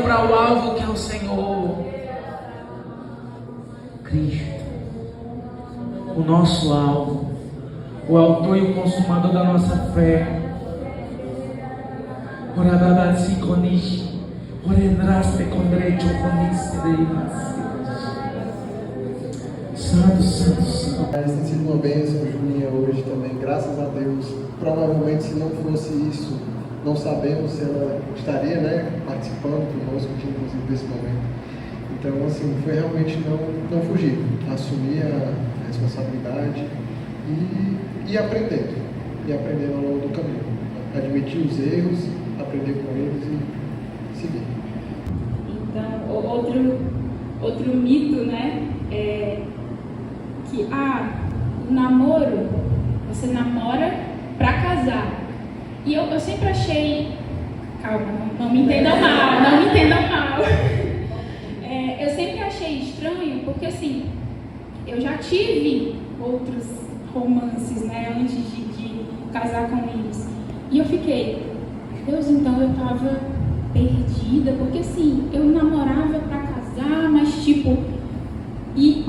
Para o alvo que é o Senhor Cristo, o nosso alvo, o autor e o consumador da nossa fé. Santo, santo, santo. Tem sido uma bênção, Julinha, hoje também, graças a Deus. Provavelmente, se não fosse isso, não sabemos se ela estaria, participando conosco aqui, inclusive, desse momento. Então, assim, foi realmente não fugir, assumir a responsabilidade e aprendendo ao longo do caminho. Admitir os erros, aprender com eles e seguir. Então, outro mito, é que o namoro, você namora para casar. E eu sempre achei, calma, não me entendam mal, eu sempre achei estranho, porque assim, eu já tive outros romances, antes de casar com eles, e eu fiquei, Deus, então eu tava perdida, porque assim, eu namorava pra casar, mas e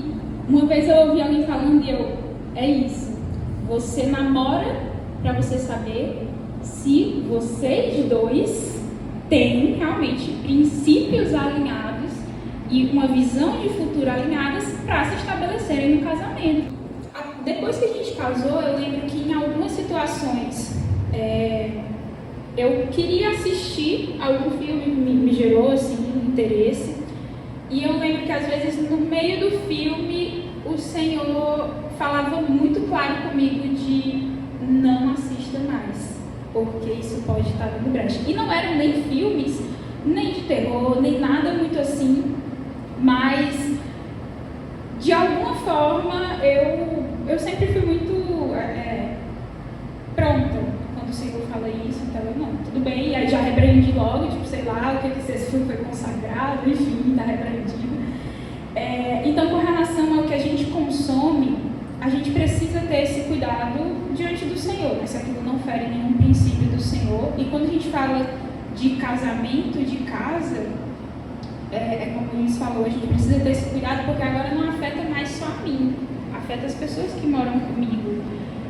uma vez eu ouvi alguém falando e é isso, você namora pra você saber se vocês dois têm realmente princípios alinhados e uma visão de futuro alinhadas para se estabelecerem no casamento. Depois que a gente casou, eu lembro que em algumas situações eu queria assistir algum filme, me gerou assim, interesse, e eu lembro que às vezes no meio do filme o Senhor falava muito claro comigo de não assista mais, porque isso pode estar dando brecha. E não eram nem filmes, nem de terror, nem nada muito assim, mas de alguma forma eu sempre fui muito pronta quando o Senhor fala isso, então eu não, tudo bem, e aí já repreendi logo, sei lá, o que esse filme foi consagrado, enfim, está repreendido. Então, com relação ao que a gente consome, a gente precisa ter esse cuidado diante do Senhor, se aquilo não fere nenhum princípio do Senhor. E quando a gente fala de casamento, de casa, como a gente falou, a gente precisa ter esse cuidado, porque agora não afeta mais só a mim, afeta as pessoas que moram comigo.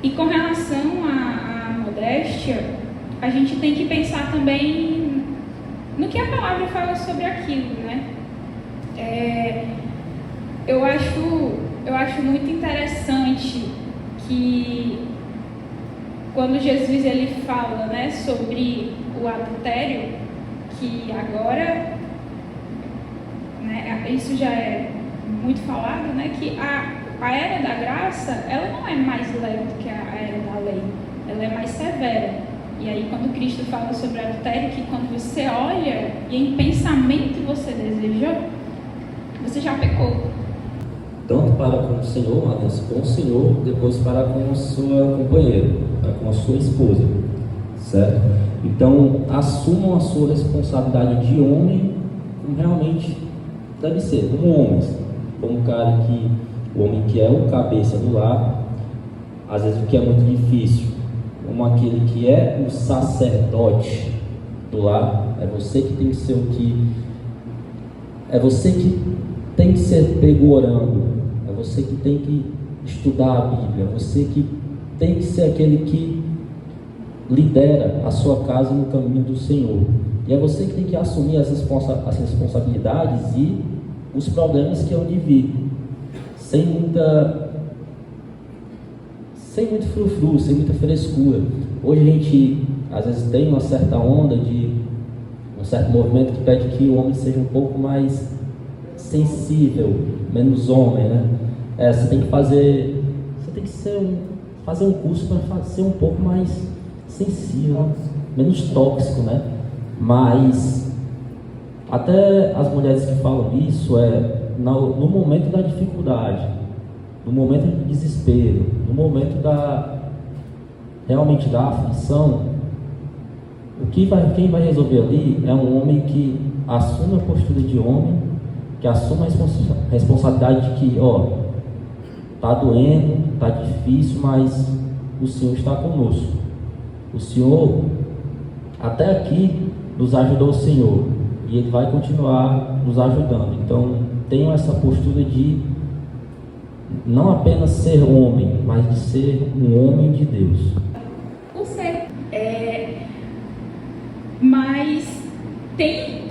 E com relação à modéstia, a gente tem que pensar também no que a palavra fala sobre aquilo, Eu acho muito interessante que quando Jesus ele fala, sobre o adultério, que agora, isso já é muito falado, que a era da graça, ela não é mais leve do que a era da lei, ela é mais severa. E aí quando Cristo fala sobre adultério, que quando você olha e em pensamento você desejou, você já pecou. Tanto para com o Senhor, uma aliança com o Senhor, depois para com a sua companheira, para com a sua esposa, certo? Então, assumam a sua responsabilidade de homem como realmente deve ser, como homens, como o homem que é o cabeça do lar, às vezes o que é muito difícil, como aquele que é o sacerdote do lar, é você que tem que ser é você que tem que ser pego orando, é você que tem que estudar a Bíblia, é você que tem que ser aquele que lidera a sua casa no caminho do Senhor. E é você que tem que assumir as responsabilidades e os problemas que eu divido, sem muito frufru, sem muita frescura. Hoje a gente às vezes tem uma certa onda de um certo movimento que pede que o homem seja um pouco mais sensível, menos homem, você tem que fazer, você tem que fazer um curso para ser um pouco mais sensível, né? Menos tóxico, né? Mas até as mulheres que falam isso no momento da dificuldade, no momento do desespero, no momento realmente da aflição, quem vai resolver ali é um homem que assume a postura de homem, que assume a responsabilidade de que, tá doendo, tá difícil, mas o Senhor está conosco. O Senhor, até aqui, nos ajudou o Senhor, e Ele vai continuar nos ajudando. Então, tenham essa postura de não apenas ser homem, mas de ser um homem de Deus. Por ser. Mas tem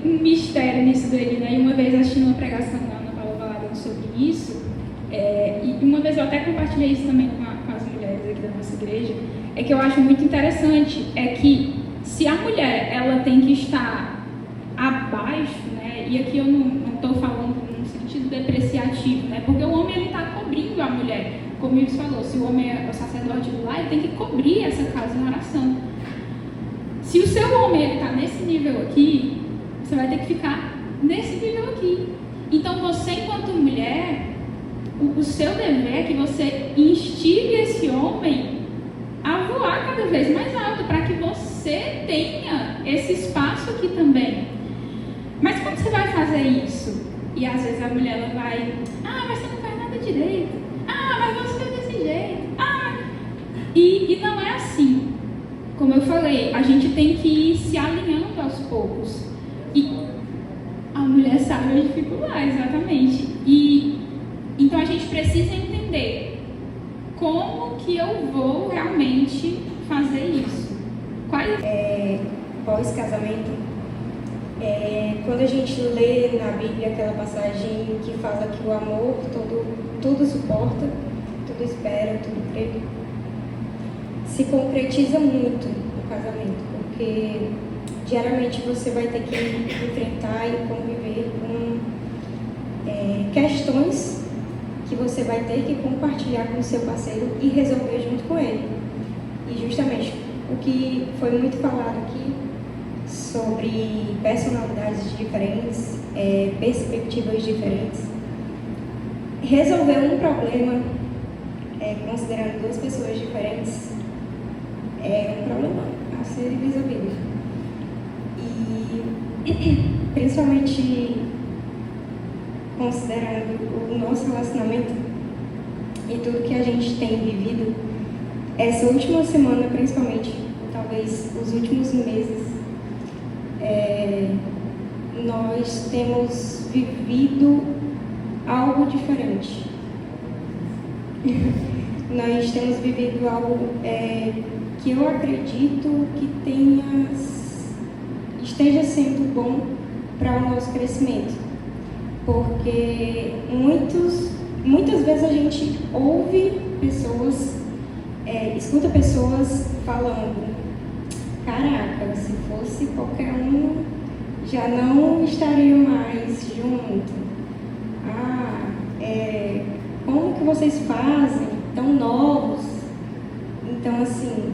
um mistério nisso daí, né? E uma vez assistindo uma pregação da Ana Paula Valadão sobre isso, e uma vez eu até compartilhei isso também com as mulheres aqui da nossa igreja, é que eu acho muito interessante, é que se a mulher, ela tem que estar abaixo, né? E aqui eu não estou falando num sentido depreciativo, né? Porque o homem, ele está cobrindo a mulher. Como o Ives falou, se o homem é o sacerdote do lar, ele tem que cobrir essa casa em oração. Se o seu homem está nesse nível aqui, você vai ter que ficar nesse nível aqui. Então, você, enquanto mulher, o seu dever é que você instigue esse homem a voar cada vez mais alto, para que você tenha esse espaço aqui também. Mas como você vai fazer isso? E às vezes a mulher, ela vai, mas você não faz nada direito. Mas você é desse jeito. E não é assim. Como eu falei, a gente tem que ir se alinhando aos poucos. E a mulher sabe a dificuldade, exatamente. E então a gente precisa entender como que eu vou realmente fazer isso. Pós-casamento, quando a gente lê na Bíblia aquela passagem que fala que o amor tudo suporta, tudo espera, tudo crê, se concretiza muito no casamento, porque diariamente você vai ter que enfrentar e conviver com questões que você vai ter que compartilhar com o seu parceiro e resolver junto com ele. E justamente o que foi muito falado aqui sobre personalidades diferentes, perspectivas diferentes, resolver um problema considerando duas pessoas diferentes é um problema a ser resolvido. E principalmente considerando o nosso relacionamento e tudo que a gente tem vivido, essa última semana principalmente, talvez os últimos meses, nós temos vivido algo diferente. Nós temos vivido algo que eu acredito que esteja sendo bom para o nosso crescimento, porque muitas vezes a gente ouve pessoas, escuta pessoas falando: caraca, se fosse qualquer um, já não estaria mais junto. Como que vocês fazem? Tão novos. Então, assim,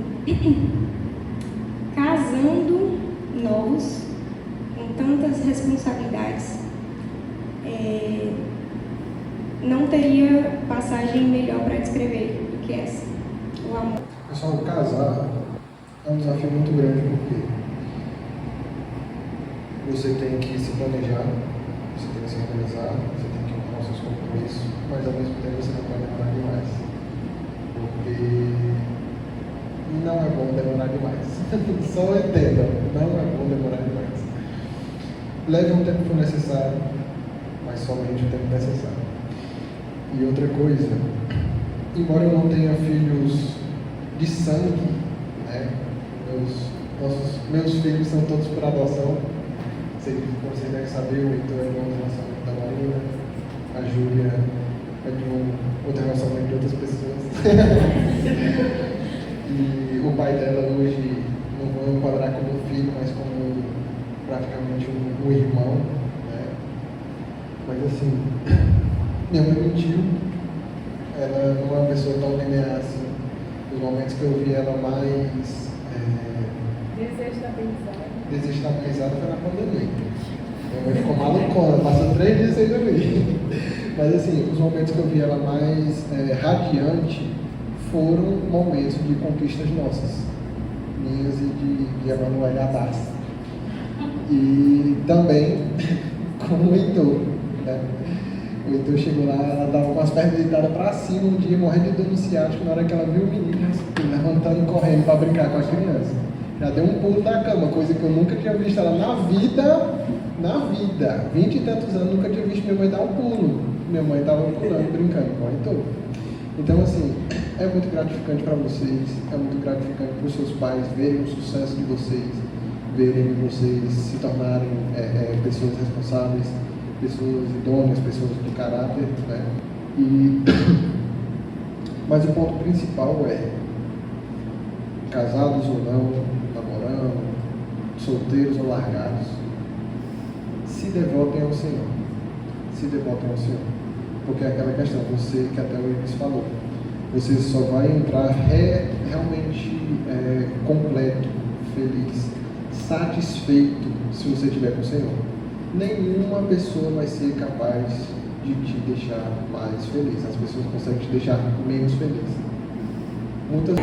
casando novos, com tantas responsabilidades, não teria passagem melhor para descrever do que essa. O amor. Pessoal, casar é um desafio muito grande, porque você tem que se planejar, você tem que se organizar, você tem que honrar os seus compromissos, mas ao mesmo tempo você não pode demorar demais, porque não é bom demorar demais. Só entendam, não é bom demorar demais. Leve o tempo que for necessário, mas somente o tempo necessário. E outra coisa, embora eu não tenha filhos de sangue, né? Meus filhos são todos por adoção. Vocês devem saber, o Heitor é de um relacionamento da Marina, a Júlia é de um outro relacionamento de outras pessoas. E o pai dela hoje, não vou enquadrar como um filho, mas como praticamente um irmão, né? Mas assim, minha mãe mentiu ela não é uma pessoa tão linear assim. Os momentos que eu vi ela mais desestabilizada foi na pandemia. Minha mãe ficou malucona, passou 3 dias sem dormir. Mas assim, os momentos que eu vi ela mais radiante foram momentos de conquistas nossas, minhas e de Emanuel Adas. E também com o Heitor, né? O Heitor chegou lá, ela dava umas pernas deitadas pra cima um dia, morrendo de dor no ciático, na hora que ela viu o menino levantando e correndo para brincar com a criança. Já deu um pulo da cama, coisa que eu nunca tinha visto ela na vida, 20 e tantos anos, nunca tinha visto minha mãe dar um pulo. Minha mãe estava pulando, brincando com o Heitor. Então, assim, é muito gratificante para vocês, é muito gratificante para os seus pais verem o sucesso de vocês, verem vocês se tornarem pessoas responsáveis, pessoas idôneas, pessoas de caráter, né? Mas o ponto principal é, casados ou não, namorando, solteiros ou largados, se devotem ao Senhor. Se devotem ao Senhor. Porque é aquela questão, você que até o Iris falou, você só vai entrar realmente completo, feliz, satisfeito se você estiver com o Senhor. Nenhuma pessoa vai ser capaz de te deixar mais feliz. As pessoas conseguem te deixar menos feliz. Muitas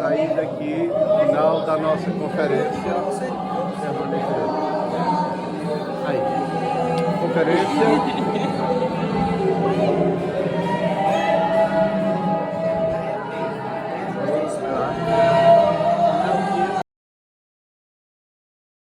saída aqui, final da nossa conferência. Aí, conferência